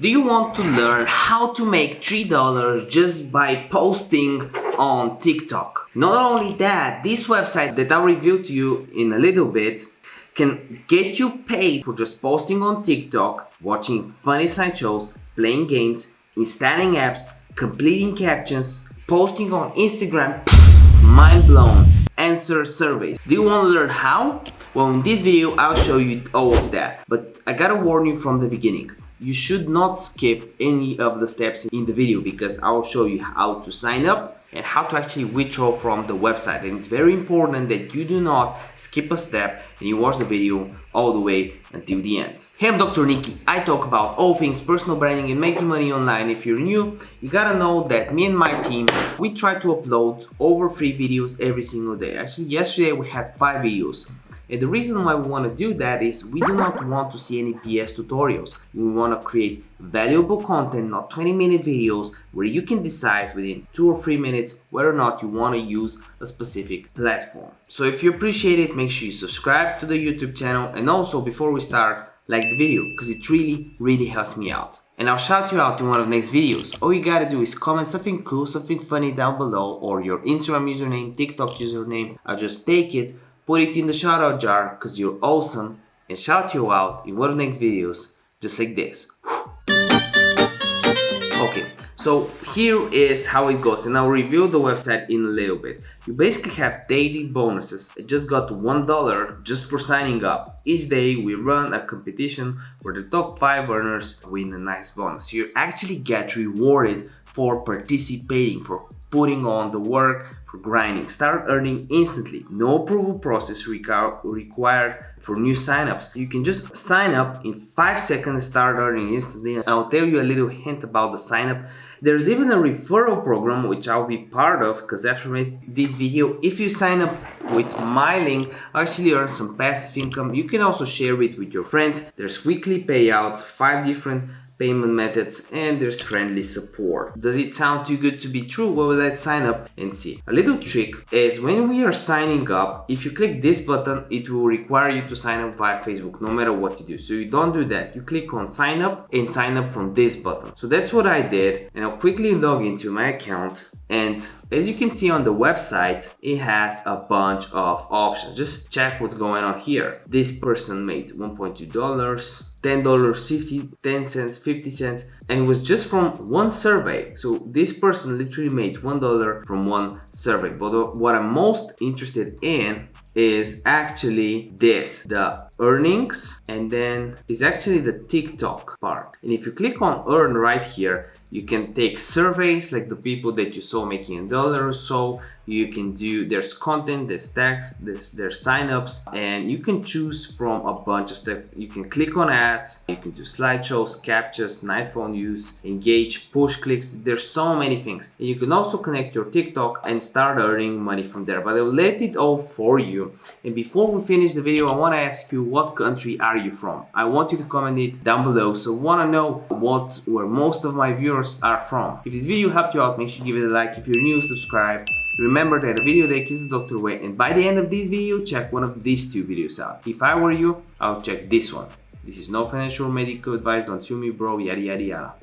Do you want to learn how to make $3 just by posting on TikTok? Not only that, this website that I'll review to you in a little bit can get you paid for just posting on TikTok, watching funny slideshows, playing games, installing apps, completing captions, posting on Instagram. Mind blown. Answer surveys. Do you want to learn how? Well, in this video I'll show you all of that, but I gotta warn you from the beginning. You should not skip any of the steps in the video because I will show you how to sign up and how to actually withdraw from the website. And it's very important that you do not skip a step and you watch the video all the way until the end. Hey, I'm Dr. Niki. I talk about all things personal branding and making money online. If you're new, you gotta know that me and my team, we try to upload over 3 videos every single day. Actually, yesterday we had 5 videos. And the reason why we want to do that is we do not want to see any BS tutorials. We want to create valuable content, not 20-minute videos where you can decide within 2 or 3 minutes whether or not you want to use a specific platform. So if you appreciate it, make sure you subscribe to the YouTube channel, and also before we start, like the video because it really helps me out. And I'll shout you out in one of the next videos. All you gotta do is comment something cool, something funny down below, or your Instagram username, TikTok username. I'll just take it, put it in the shout out jar because you're awesome, and shout you out in one of the next videos just like this. Okay, so here is how it goes, and I'll review the website in a little bit. You basically have daily bonuses. I just got $1 just for signing up. Each day we run a competition where the top 5 earners win a nice bonus. You actually get rewarded for participating, for putting on the work, for grinding. Start earning instantly. No approval process required for new signups. You can just sign up in 5 seconds, start earning instantly. And I'll tell you a little hint about the sign up. There's even a referral program which I'll be part of because after this video, if you sign up with my link, I actually earn some passive income. You can also share it with your friends. There's weekly payouts, 5 different payment methods, and there's friendly support. Does it sound too good to be true? Well, let's sign up and see. A little trick is when we are signing up, if you click this button, it will require you to sign up via Facebook no matter what you do. So you don't do that. You click on sign up and sign up from this button. So that's what I did, and I'll quickly log into my account. And as you can see on the website, it has a bunch of options. Just check what's going on here. This person made $1.2, $10, 50, 10 cents, 50 cents, and it was just from one survey. So this person literally made $1 from one survey. But what I'm most interested in is actually this, the earnings, and then is actually the TikTok part. And if you click on earn right here, you can take surveys like the people that you saw making $1 or so. You can do, there's content, there's text, there's signups, and you can choose from a bunch of stuff. You can click on ads, you can do slideshows, captures, night phone use, engage, push clicks. There's so many things. And you can also connect your TikTok and start earning money from there. But I'll let it all for you. And before we finish the video, I want to ask you, what country are you from? I want you to comment it down below. So I want to know where most of my viewers are from. If this video helped you out, make sure you give it a like. If you're new, subscribe. Remember that a video that kills the doctor way, and by the end of this video, check one of these 2 videos out. If I were you, I'll check this one. This is no financial or medical advice, don't sue me bro, yada yada yada.